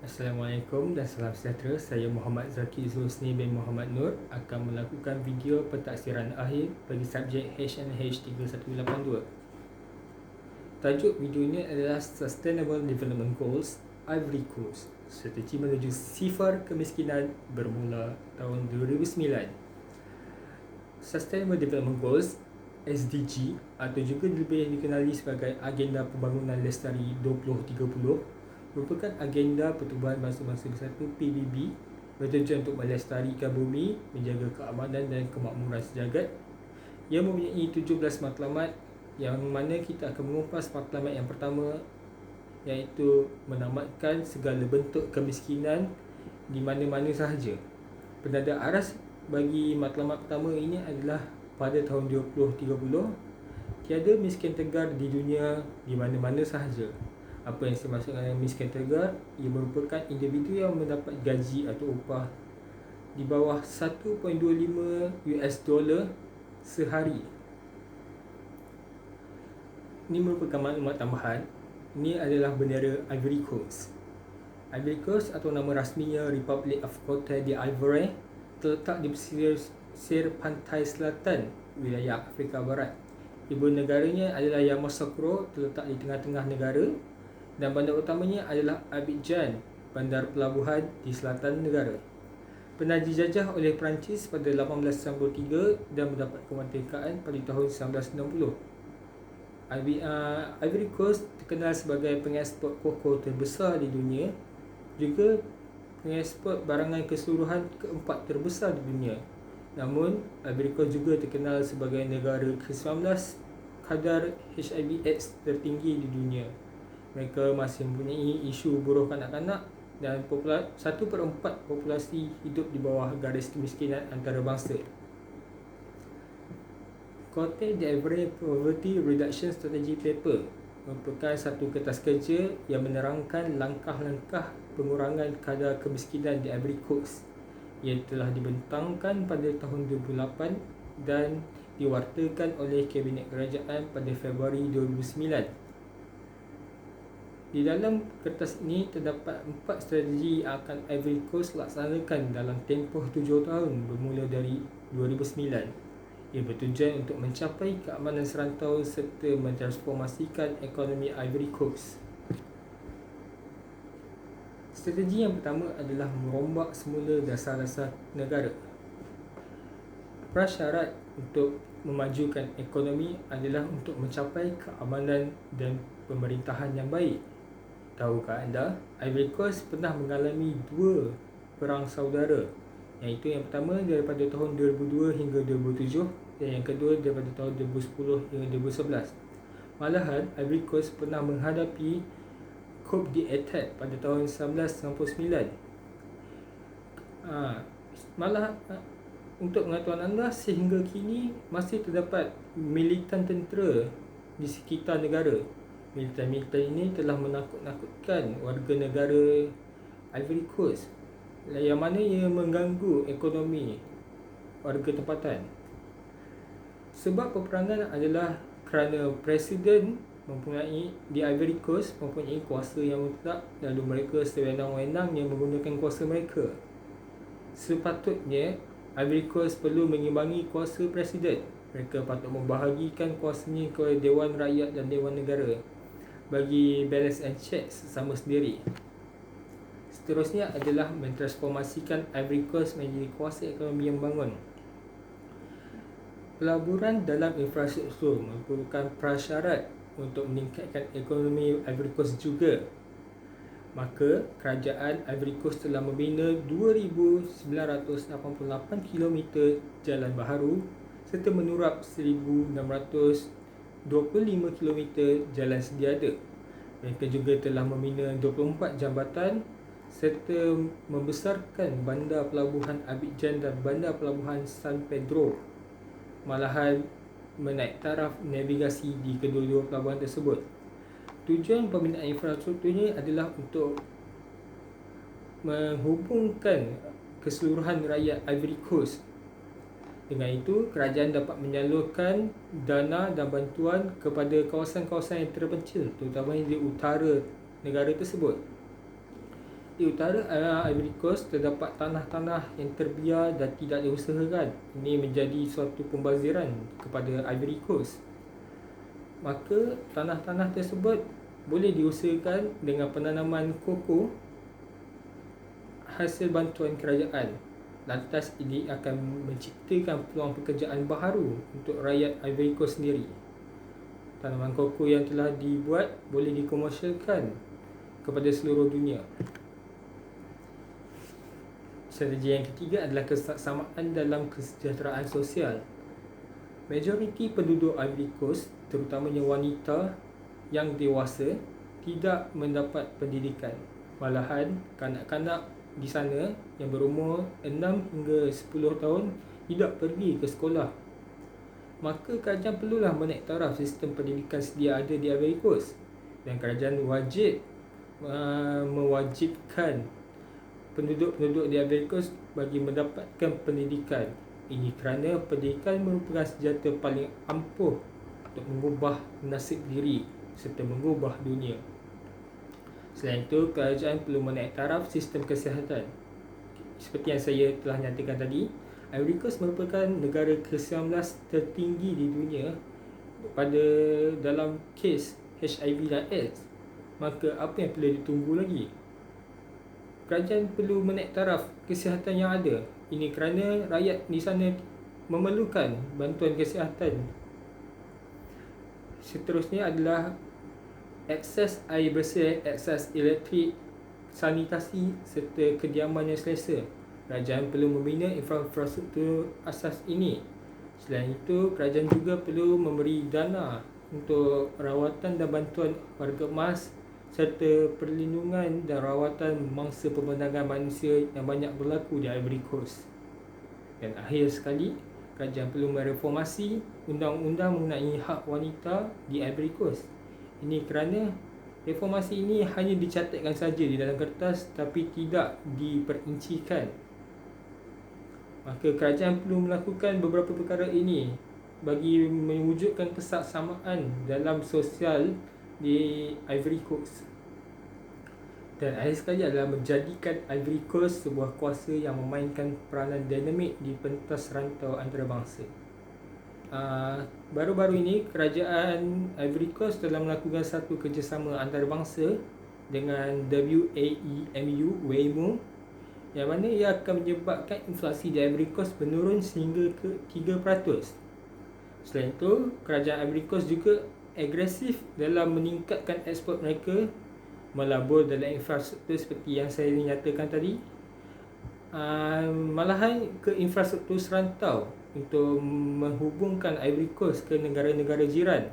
Assalamualaikum dan salam sejahtera. Saya Muhammad Zaki Zulsni bin Muhammad Nur akan melakukan video pentaksiran akhir bagi subjek H&H 3182. Tajuk video ini adalah Sustainable Development Goals Ivory Coast, strategi menuju sifar kemiskinan bermula tahun 2009. Sustainable Development Goals SDG atau juga lebih dikenali sebagai Agenda Pembangunan Lestari 2030 merupakan agenda pertubuhan bangsa-bangsa bersatu PBB bertujuan untuk melestarikan bumi, menjaga keamanan dan kemakmuran sejagat. Ia mempunyai 17 matlamat yang mana kita akan mengupas matlamat yang pertama, iaitu menamatkan segala bentuk kemiskinan di mana-mana sahaja. Penanda aras bagi matlamat pertama ini adalah pada tahun 2030 tiada miskin tegar di dunia di mana-mana sahaja. Apa yang saya maksud dengan miskin tegar? Ia merupakan individu yang mendapat gaji atau upah di bawah 1.25 US dollar sehari. Ini merupakan maklumat tambahan. Ini adalah bendera Ivory Coast. Ivory Coast atau nama rasminya Republic of Cote d'Ivoire terletak di pesisir pantai selatan wilayah Afrika Barat. Ibu negaranya adalah Yamoussoukro, terletak di tengah-tengah negara, dan bandar utamanya adalah Abidjan, bandar pelabuhan di selatan negara. Pernah dijajah oleh Perancis pada 1893 dan mendapat kemerdekaan pada tahun 1960. Ivory Coast terkenal sebagai pengeksport koko terbesar di dunia, juga pengeksport barangan keseluruhan keempat terbesar di dunia. Namun, Ivory Coast juga terkenal sebagai negara ke-19 kadar HIV/AIDS tertinggi di dunia. Mereka masih mempunyai isu buruh kanak-kanak dan 1/4 populasi hidup di bawah garis kemiskinan antarabangsa. Cote d'Ivoire Poverty Reduction Strategy Paper merupakan satu kertas kerja yang menerangkan langkah-langkah pengurangan kadar kemiskinan di Ivory Coast. Ia telah dibentangkan pada tahun 2008 dan diwartakan oleh Kabinet Kerajaan pada Februari 2009. Di dalam kertas ini terdapat 4 strategi yang akan Ivory Coast laksanakan dalam tempoh 7 tahun bermula dari 2009. Ia bertujuan untuk mencapai keamanan serantau serta mentransformasikan ekonomi Ivory Coast. Strategi yang pertama adalah merombak semula dasar-dasar negara. Prasyarat untuk memajukan ekonomi adalah untuk mencapai keamanan dan pemerintahan yang baik. Tahukah anda, Ivory Coast pernah mengalami 2 perang saudara, iaitu yang pertama daripada tahun 2002 hingga 2007 dan yang kedua daripada tahun 2010 hingga 2011. Malahan, Ivory Coast pernah menghadapi coup d'etat pada tahun 1999. Untuk pengetahuan anda, sehingga kini masih terdapat militan tentera di sekitar negara. Militan-militan ini telah menakut-nakutkan warga negara Ivory Coast, yang mana ia mengganggu ekonomi warga tempatan. Sebab peperangan adalah kerana Presiden di Ivory Coast mempunyai kuasa yang mutlak, lalu mereka sewenang-wenangnya menggunakan kuasa mereka. Sepatutnya Ivory Coast perlu mengimbangi kuasa Presiden. Mereka patut membahagikan kuasanya kepada Dewan Rakyat dan Dewan Negara bagi balance and check sesama sendiri. Seterusnya adalah mentransformasikan Ivory Coast menjadi kuasa ekonomi yang bangun. Pelaburan dalam infrastruktur merupakan prasyarat untuk meningkatkan ekonomi Ivory Coast juga. Maka, kerajaan Ivory Coast telah membina 2,988 km jalan baharu serta menurap 1,625 km jalan sediada. Mereka juga telah membina 24 jambatan serta membesarkan bandar pelabuhan Abidjan dan bandar pelabuhan San Pedro. Malahan menaik taraf navigasi di kedua-dua pelabuhan tersebut. Tujuan pembinaan infrastrukturnya adalah untuk menghubungkan keseluruhan rakyat Ivory Coast. Dengan itu, kerajaan dapat menyalurkan dana dan bantuan kepada kawasan-kawasan yang terpencil, terutamanya di utara negara tersebut. Di utara Ivory Coast terdapat tanah-tanah yang terbiar dan tidak diusahakan. Ini menjadi suatu pembaziran kepada Ivory Coast. Maka tanah-tanah tersebut boleh diusahakan dengan penanaman koko hasil bantuan kerajaan. Lantas ini akan menciptakan peluang pekerjaan baharu untuk rakyat Ivory Coast sendiri. Tanaman koko yang telah dibuat boleh dikomersialkan kepada seluruh dunia. Strategi yang ketiga adalah kesamaan dalam kesejahteraan sosial. Majoriti penduduk Ivory Coast, terutamanya wanita yang dewasa, tidak mendapat pendidikan. Malahan, kanak-kanak di sana yang berumur 6 hingga 10 tahun tidak pergi ke sekolah. Maka kerajaan perlulah menaik taraf sistem pendidikan sedia ada di Ivory Coast, dan kerajaan wajib mewajibkan penduduk-penduduk di Ivory Coast bagi mendapatkan pendidikan. Ini kerana pendidikan merupakan senjata paling ampuh untuk mengubah nasib diri serta mengubah dunia. Selain itu, kerajaan perlu menaik taraf sistem kesihatan. Seperti yang saya telah nyatakan tadi, Ivory Coast merupakan negara ke-19 tertinggi di dunia pada dalam kes HIV dan AIDS. Maka apa yang perlu ditunggu lagi? Kerajaan perlu menaik taraf kesihatan yang ada. Ini kerana rakyat di sana memerlukan bantuan kesihatan. Seterusnya adalah akses air bersih, akses elektrik, sanitasi serta kediaman yang selesa. Kerajaan perlu membina infrastruktur asas ini. Selain itu, kerajaan juga perlu memberi dana untuk rawatan dan bantuan warga emas serta perlindungan dan rawatan mangsa pembendahan manusia yang banyak berlaku di Ivory Coast. Dan akhir sekali, kerajaan perlu mereformasi undang-undang mengenai hak wanita di Ivory Coast. Ini kerana reformasi ini hanya dicatatkan saja di dalam kertas tapi tidak diperincikan. Maka kerajaan perlu melakukan beberapa perkara ini bagi mewujudkan kesamaan dalam sosial di Ivory Coast. Dan akhir sekali adalah menjadikan Ivory Coast sebuah kuasa yang memainkan peranan dinamik di pentas rantau antarabangsa. Baru-baru ini kerajaan Ivory Coast telah melakukan satu kerjasama antarabangsa dengan WAEMU, yang mana ia akan menyebabkan inflasi di Ivory Coast menurun sehingga ke 3%. Selain itu, kerajaan Ivory Coast juga agresif dalam meningkatkan ekspor mereka, melabur dalam infrastruktur seperti yang saya nyatakan tadi, malahan ke infrastruktur serantau untuk menghubungkan Ivory Coast ke negara-negara jiran.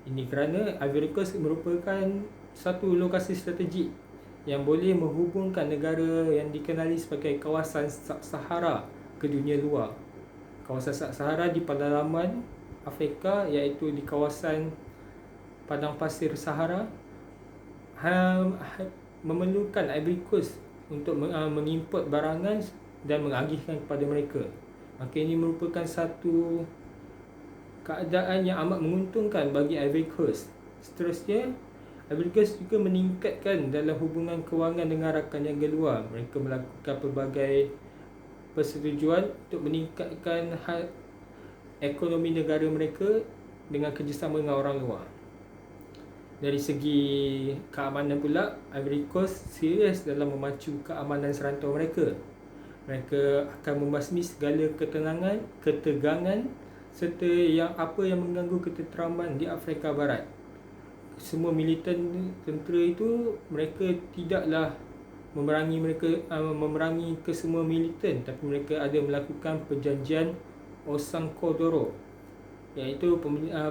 Ini kerana Ivory Coast merupakan satu lokasi strategik yang boleh menghubungkan negara yang dikenali sebagai kawasan Sub-Sahara ke dunia luar. Kawasan Sub-Sahara di pedalaman Afrika, iaitu di kawasan padang pasir Sahara, memerlukan Ivory Coast untuk mengimport barangan dan mengagihkan kepada mereka. Maka ini merupakan satu keadaan yang amat menguntungkan bagi Ivory Coast. Seterusnya, Ivory Coast juga meningkatkan dalam hubungan kewangan dengan rakan yang luar. Mereka melakukan pelbagai persetujuan untuk meningkatkan hal ekonomi negara mereka dengan kerjasama dengan orang luar. Dari segi keamanan pula, Ivory Coast serius dalam memacu keamanan serantau mereka. Mereka akan membasmi segala ketegangan serta yang mengganggu ketenteraman di Afrika Barat. Semua militan tentera itu, mereka tidaklah memerangi ke semua militan, tapi mereka ada melakukan perjanjian Osankodoro, iaitu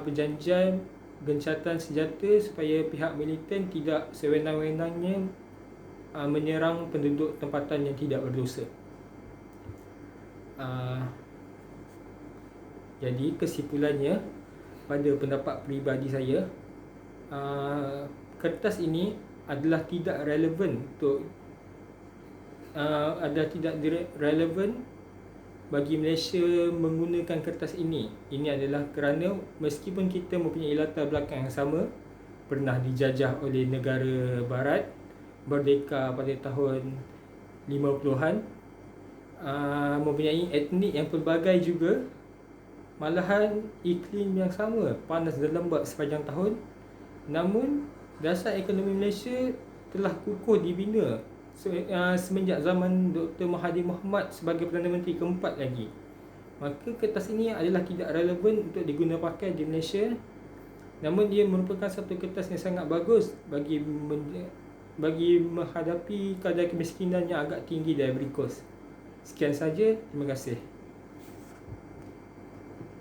perjanjian gencatan senjata supaya pihak militan tidak sewenang-wenangnya menyerang penduduk tempatan yang tidak berdosa. Jadi kesimpulannya, pada pendapat peribadi saya, kertas ini adalah tidak relevan bagi Malaysia menggunakan kertas ini. Ini adalah kerana meskipun kita mempunyai latar belakang yang sama, pernah dijajah oleh negara barat, merdeka pada tahun 50-an, mempunyai etnik yang pelbagai juga, malahan iklim yang sama, panas dan lembap sepanjang tahun. Namun dasar ekonomi Malaysia telah kukuh dibina semenjak zaman Dr. Mahathir Mohamad sebagai Perdana Menteri keempat lagi. Maka kertas ini adalah tidak relevan untuk diguna pakai di Malaysia. Namun dia merupakan satu kertas yang sangat bagus bagi menghadapi kadar kemiskinan yang agak tinggi di Ivory Coast. Sekian saja, terima kasih.